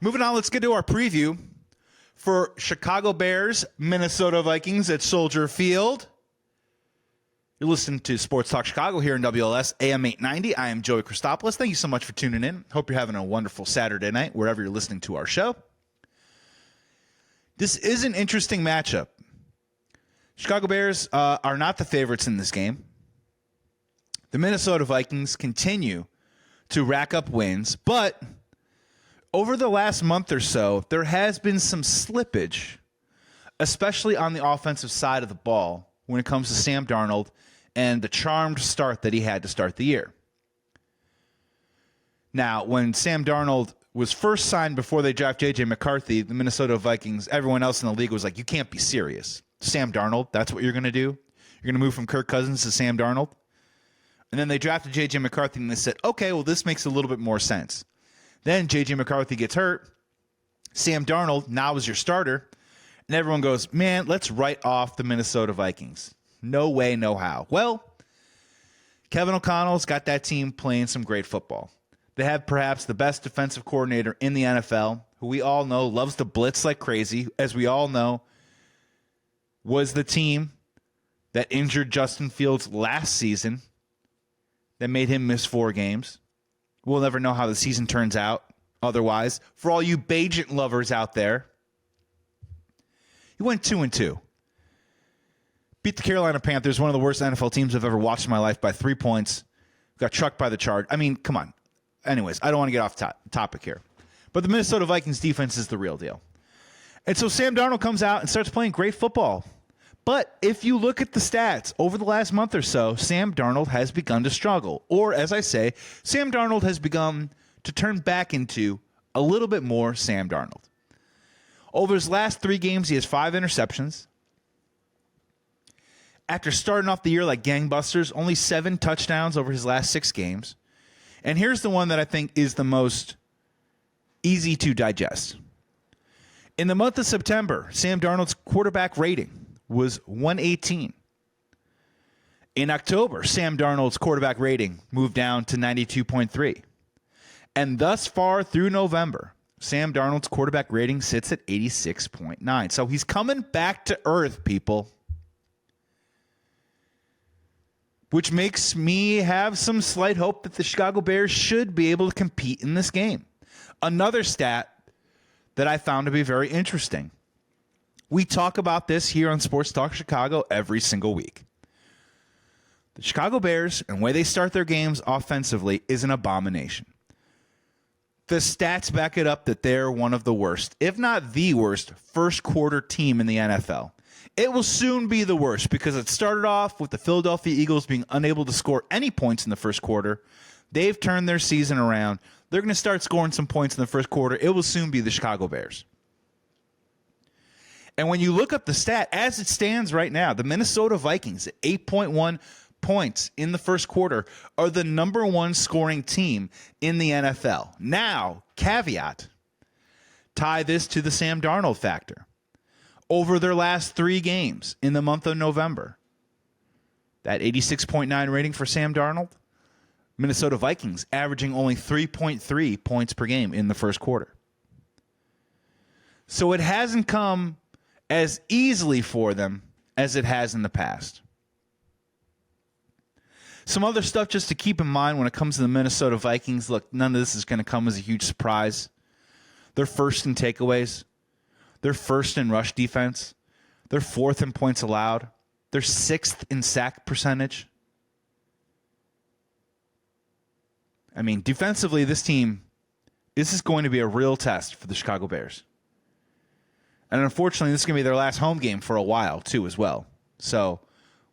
Moving on, let's get to our preview for Chicago Bears, Minnesota Vikings at Soldier Field. You're listening to Sports Talk Chicago here in WLS AM 890. I am Joey Christopoulos. Thank you so much for tuning in. Hope you're having a wonderful Saturday night wherever you're listening to our show. This is an interesting matchup. Chicago Bears are not the favorites in this game. The Minnesota Vikings continue to rack up wins, but over the last month or so, there has been some slippage, especially on the offensive side of the ball when it comes to Sam Darnold and the charmed start that he had to start the year. Now, when Sam Darnold was first signed before they draft J.J. McCarthy, the Minnesota Vikings, everyone else in the league was like, you can't be serious. Sam Darnold, that's what you're going to do? You're going to move from Kirk Cousins to Sam Darnold? And then they drafted J.J. McCarthy, and they said, okay, well, this makes a little bit more sense. Then J.J. McCarthy gets hurt. Sam Darnold now is your starter. And everyone goes, man, let's write off the Minnesota Vikings. No way, no how. Well, Kevin O'Connell's got that team playing some great football. They have perhaps the best defensive coordinator in the NFL, who we all know loves to blitz like crazy, as we all know was the team that injured Justin Fields last season that made him miss 4 games. We'll never know how the season turns out otherwise. For all you Bagent lovers out there, he went 2-2. Beat the Carolina Panthers, one of the worst NFL teams I've ever watched in my life, by 3 points. Got trucked by the Chargers. I mean, come on. Anyways, I don't want to get off topic here. But the Minnesota Vikings defense is the real deal. And so Sam Darnold comes out and starts playing great football. But if you look at the stats over the last month or so, Sam Darnold has begun to struggle. Or, as I say, Sam Darnold has begun to turn back into a little bit more Sam Darnold. Over his last 3 games, he has 5 interceptions. After starting off the year like gangbusters, only 7 touchdowns over his last 6 games. And here's the one that I think is the most easy to digest. In the month of September, Sam Darnold's quarterback rating was 118. In October, Sam Darnold's quarterback rating moved down to 92.3. And thus far through November, Sam Darnold's quarterback rating sits at 86.9. So he's coming back to earth, people. Which makes me have some slight hope that the Chicago Bears should be able to compete in this game. Another stat that I found to be very interesting. We talk about this here on Sports Talk Chicago every single week. The Chicago Bears and the way they start their games offensively is an abomination. The stats back it up that they're one of the worst, if not the worst, first quarter team in the NFL. It will soon be the worst because it started off with the Philadelphia Eagles being unable to score any points in the first quarter. They've turned their season around. They're going to start scoring some points in the first quarter. It will soon be the Chicago Bears. And when you look up the stat, as it stands right now, the Minnesota Vikings at 8.1 points in the first quarter are the number 1 scoring team in the NFL. Now, caveat, tie this to the Sam Darnold factor. Over their last 3 games in the month of November, that 86.9 rating for Sam Darnold, Minnesota Vikings averaging only 3.3 points per game in the first quarter. So it hasn't come as easily for them as it has in the past. Some other stuff just to keep in mind when it comes to the Minnesota Vikings. Look, none of this is going to come as a huge surprise. They're first in takeaways. They're first in rush defense. They're 4th in points allowed. They're 6th in sack percentage. I mean, defensively, this is going to be a real test for the Chicago Bears. And unfortunately, this is going to be their last home game for a while, too, as well. So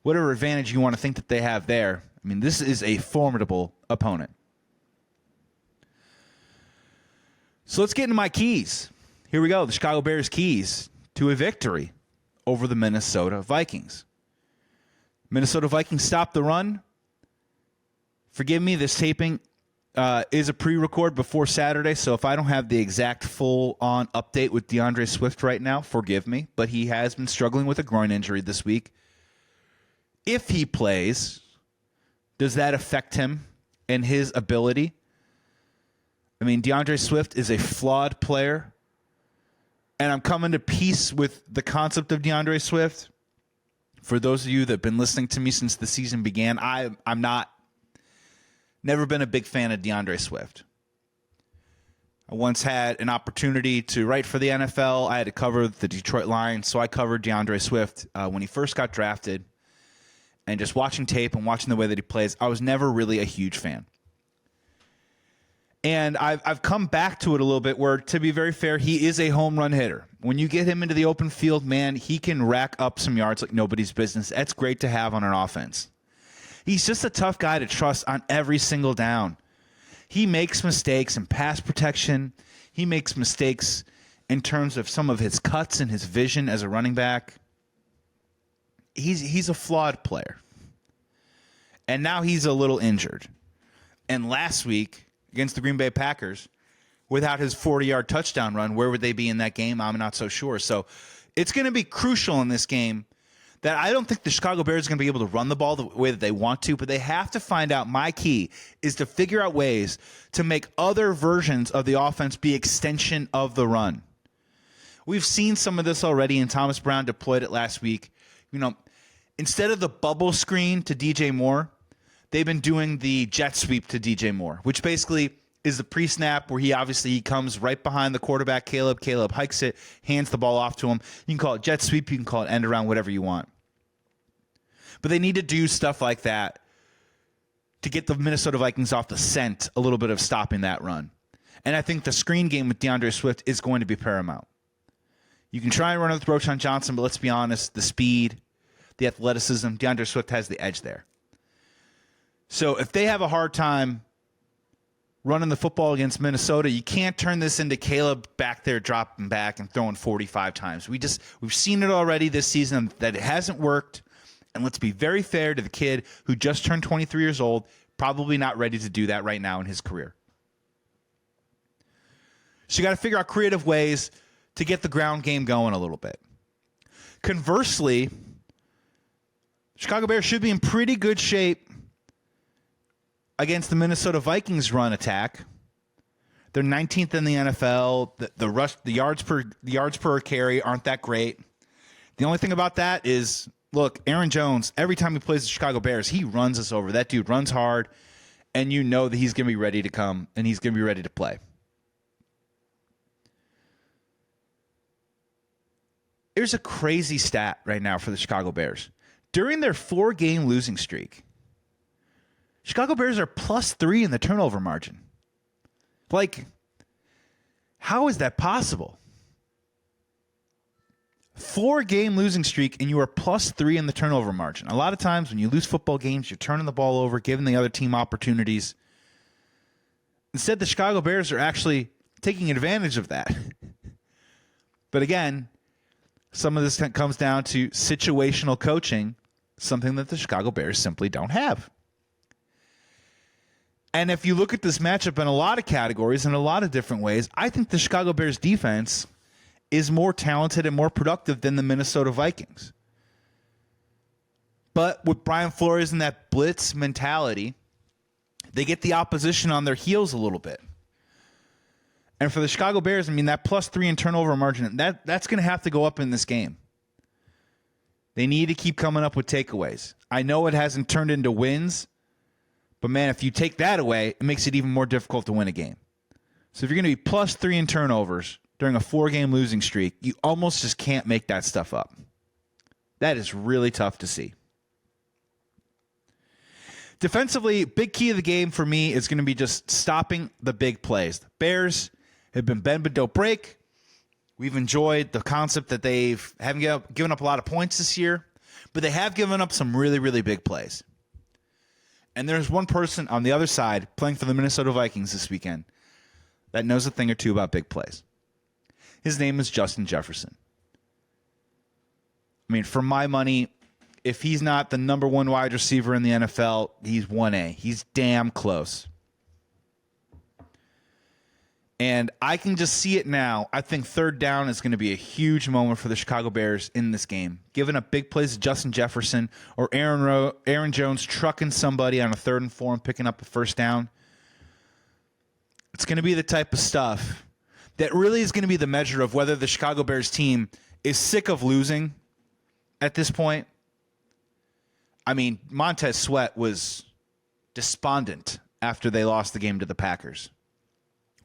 whatever advantage you want to think that they have there, I mean, this is a formidable opponent. So let's get into my keys. Here we go, the Chicago Bears' keys to a victory over the Minnesota Vikings. Minnesota Vikings stopped the run. Forgive me, this taping is a pre-record before Saturday, so if I don't have the exact full-on update with DeAndre Swift right now, forgive me, but he has been struggling with a groin injury this week. If he plays, does that affect him and his ability I mean, DeAndre Swift is a flawed player, and I'm coming to peace with the concept of DeAndre Swift. For those of you that have been listening to me since the season began, never been a big fan of DeAndre Swift. I once had an opportunity to write for the NFL. I had to cover the Detroit Lions, so I covered DeAndre Swift when he first got drafted. And just watching tape and watching the way that he plays, I was never really a huge fan. And I've come back to it a little bit where, to be very fair, he is a home run hitter. When you get him into the open field, man, he can rack up some yards like nobody's business. That's great to have on an offense. He's just a tough guy to trust on every single down. He makes mistakes in pass protection. He makes mistakes in terms of some of his cuts and his vision as a running back. He's a flawed player. And now he's a little injured. And last week, against the Green Bay Packers, without his 40-yard touchdown run, where would they be in that game? I'm not so sure. So it's going to be crucial in this game that I don't think the Chicago Bears are going to be able to run the ball the way that they want to, but they have to find out. My key is to figure out ways to make other versions of the offense be extension of the run. We've seen some of this already, and Thomas Brown deployed it last week. You know, instead of the bubble screen to DJ Moore, they've been doing the jet sweep to DJ Moore, which basically is the pre-snap where he comes right behind the quarterback, Caleb. Caleb hikes it, hands the ball off to him. You can call it jet sweep. You can call it end around, whatever you want. But they need to do stuff like that to get the Minnesota Vikings off the scent a little bit of stopping that run. And I think the screen game with DeAndre Swift is going to be paramount. You can try and run it with Roschon Johnson, but let's be honest, the speed, the athleticism, DeAndre Swift has the edge there. So if they have a hard time running the football against Minnesota, you can't turn this into Caleb back there dropping back and throwing 45 times. We've seen it already this season that it hasn't worked. And let's be very fair to the kid who just turned 23 years old, probably not ready to do that right now in his career. So you got to figure out creative ways to get the ground game going a little bit. Conversely, Chicago Bears should be in pretty good shape against the Minnesota Vikings run attack. They're 19th in the NFL. The yards per carry aren't that great. The only thing about that is, look, Aaron Jones, every time he plays the Chicago Bears, he runs us over. That dude runs hard, and you know that he's going to be ready to come, and he's going to be ready to play. There's a crazy stat right now for the Chicago Bears. During their 4-game losing streak, Chicago Bears are +3 in the turnover margin. Like, how is that possible? 4-game losing streak, and you are +3 in the turnover margin. A lot of times when you lose football games, you're turning the ball over, giving the other team opportunities. Instead, the Chicago Bears are actually taking advantage of that. But again, some of this comes down to situational coaching, something that the Chicago Bears simply don't have. And if you look at this matchup in a lot of categories, in a lot of different ways, I think the Chicago Bears defense is more talented and more productive than the Minnesota Vikings. But with Brian Flores and that blitz mentality, they get the opposition on their heels a little bit. And for the Chicago Bears, I mean, that +3 in turnover margin, that's going to have to go up in this game. They need to keep coming up with takeaways. I know it hasn't turned into wins, but man, if you take that away, it makes it even more difficult to win a game. So if you're going to be +3 in turnovers during a 4-game losing streak, you almost just can't make that stuff up. That is really tough to see. Defensively, big key of the game for me is going to be just stopping the big plays. The Bears have been bend but don't break. We've enjoyed the concept that they haven't given up a lot of points this year, but they have given up some really, really big plays. And there's one person on the other side playing for the Minnesota Vikings this weekend that knows a thing or two about big plays. His name is Justin Jefferson. I mean, for my money, if he's not the number 1 wide receiver in the NFL, he's 1A. He's damn close. And I can just see it now. I think third down is going to be a huge moment for the Chicago Bears in this game. Giving up big plays to Justin Jefferson or Aaron Jones trucking somebody on a 3rd and 4 and picking up a first down. It's going to be the type of stuff that really is going to be the measure of whether the Chicago Bears team is sick of losing at this point. I mean, Montez Sweat was despondent after they lost the game to the Packers.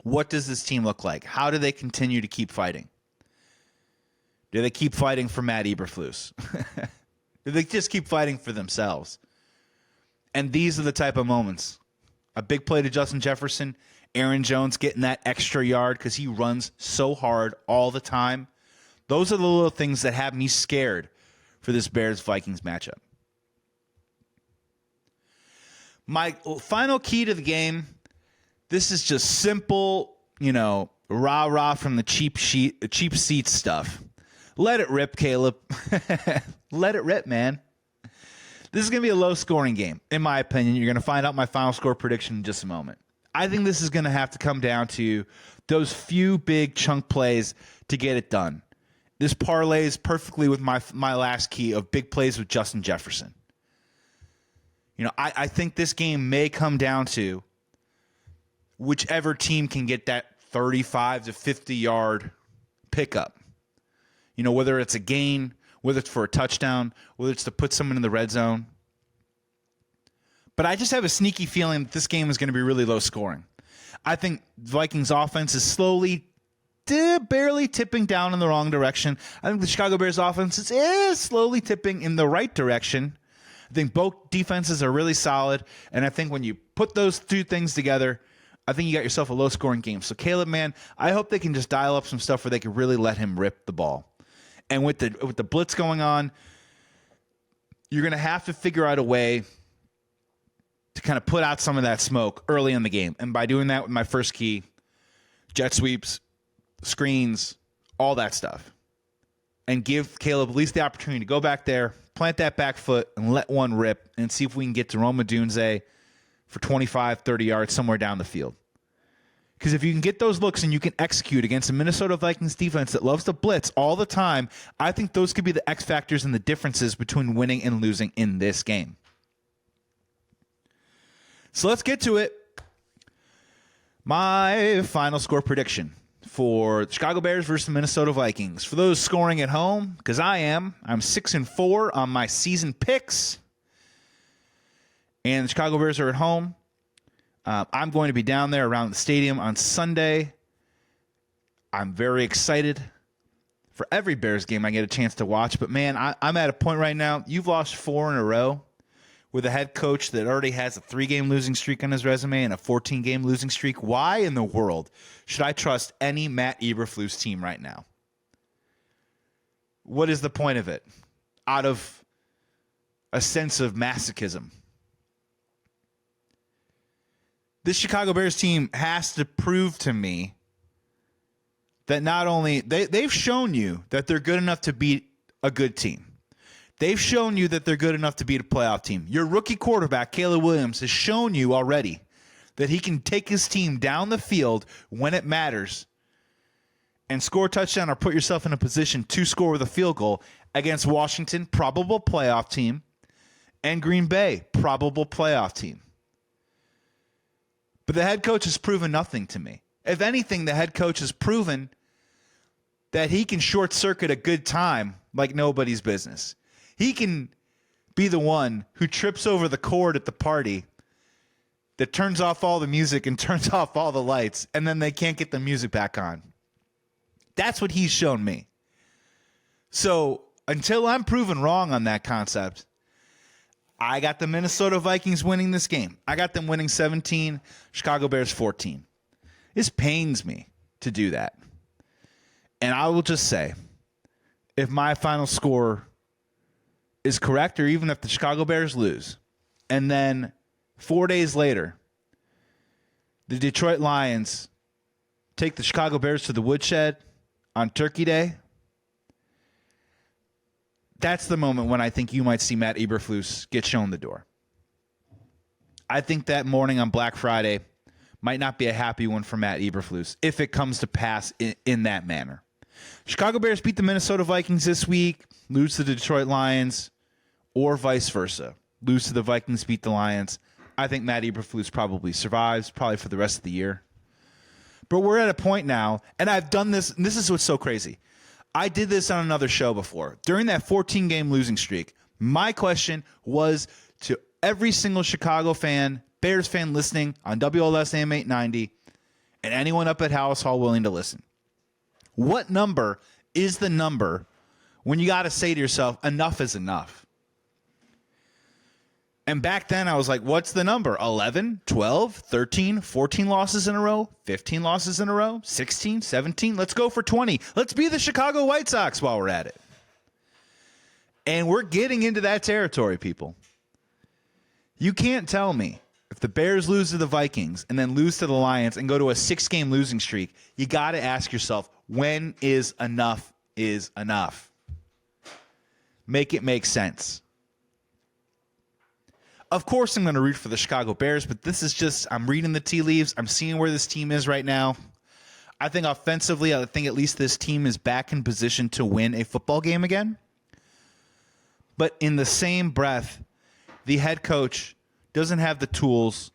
What does this team look like? How do they continue to keep fighting? Do they keep fighting for Matt Eberflus? Do they just keep fighting for themselves? And these are the type of moments. A big play to Justin Jefferson, Aaron Jones getting that extra yard because he runs so hard all the time. Those are the little things that have me scared for this Bears-Vikings matchup. My final key to the game, this is just simple, rah-rah from the cheap seat stuff. Let it rip, Caleb. Let it rip, man. This is going to be a low-scoring game, in my opinion. You're going to find out my final score prediction in just a moment. I think this is going to have to come down to those few big chunk plays to get it done. This parlays perfectly with my last key of big plays with Justin Jefferson. I think this game may come down to whichever team can get that 35 to 50-yard pickup. Whether it's a gain, whether it's for a touchdown, whether it's to put someone in the red zone. But I just have a sneaky feeling that this game is going to be really low scoring. I think Vikings offense is slowly, barely tipping down in the wrong direction. I think the Chicago Bears offense is slowly tipping in the right direction. I think both defenses are really solid. And I think when you put those two things together, I think you got yourself a low scoring game. So Caleb, man, I hope they can just dial up some stuff where they can really let him rip the ball. And with the blitz going on, you're going to have to figure out a way to kind of put out some of that smoke early in the game. And by doing that with my first key, jet sweeps, screens, all that stuff. And give Caleb at least the opportunity to go back there, plant that back foot, and let one rip and see if we can get to Roma Dunze for 25, 30 yards somewhere down the field. Because if you can get those looks and you can execute against a Minnesota Vikings defense that loves to blitz all the time, I think those could be the X factors and the differences between winning and losing in this game. So let's get to it. My final score prediction for the Chicago Bears versus the Minnesota Vikings. For those scoring at home, because I'm 6-4 on my season picks. And the Chicago Bears are at home. I'm going to be down there around the stadium on Sunday. I'm very excited for every Bears game I get a chance to watch. But, man, I'm at a point right now. You've lost 4 in a row with a head coach that already has a 3-game losing streak on his resume and a 14-game losing streak. Why in the world should I trust any Matt Eberflus team right now? What is the point of it? Out of a sense of masochism. This Chicago Bears team has to prove to me that not only they've shown you that they're good enough to beat a good team. They've shown you that they're good enough to beat a playoff team. Your rookie quarterback, Caleb Williams, has shown you already that he can take his team down the field when it matters and score a touchdown or put yourself in a position to score with a field goal against Washington, probable playoff team, and Green Bay, probable playoff team. But the head coach has proven nothing to me. If anything, the head coach has proven that he can short-circuit a good time like nobody's business. He can be the one who trips over the cord at the party that turns off all the music and turns off all the lights, and then they can't get the music back on. That's what he's shown me. So until I'm proven wrong on that concept, I got the Minnesota Vikings winning this game. I got them winning 17, Chicago Bears 14. This pains me to do that. And I will just say, if my final score is correct, or even if the Chicago Bears lose, and then 4 days later, the Detroit Lions take the Chicago Bears to the woodshed on Turkey Day, that's the moment when I think you might see Matt Eberflus get shown the door. I think that morning on Black Friday might not be a happy one for Matt Eberflus if it comes to pass in that manner. Chicago Bears beat the Minnesota Vikings this week, lose to the Detroit Lions, or vice versa. Lose to the Vikings, beat the Lions. I think Matt Eberflus probably survives, probably for the rest of the year. But we're at a point now, and I've done this, and this is what's so crazy. I did this on another show before. During that 14-game losing streak, my question was to every single Chicago fan, Bears fan listening on WLS AM 890, and anyone up at House Hall willing to listen. What number is the number when you got to say to yourself, enough is enough? And back then I was like, what's the number? 11, 12, 13, 14 losses in a row, 15 losses in a row, 16, 17. Let's go for 20. Let's be the Chicago White Sox while we're at it. And we're getting into that territory, people. You can't tell me if the Bears lose to the Vikings and then lose to the Lions and go to a 6-game losing streak, you got to ask yourself, when is enough is enough? Make it make sense. Of course, I'm going to root for the Chicago Bears, but this is just, I'm reading the tea leaves. I'm seeing where this team is right now. I think offensively, I think at least this team is back in position to win a football game again. But in the same breath, the head coach doesn't have the tools,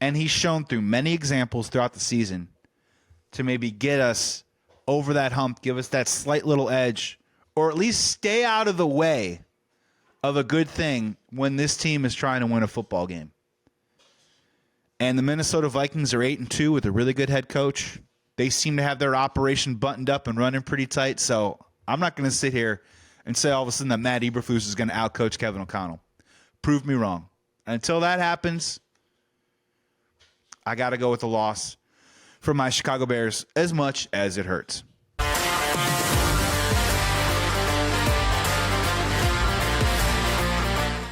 and he's shown through many examples throughout the season to maybe get us over that hump, give us that slight little edge, or at least stay out of the way of a good thing when this team is trying to win a football game. And the Minnesota Vikings are 8-2 with a really good head coach. They seem to have their operation buttoned up and running pretty tight, so I'm not going to sit here and say all of a sudden that Matt Eberflus is going to outcoach Kevin O'Connell. Prove me wrong. Until that happens, I got to go with the loss for my Chicago Bears as much as it hurts.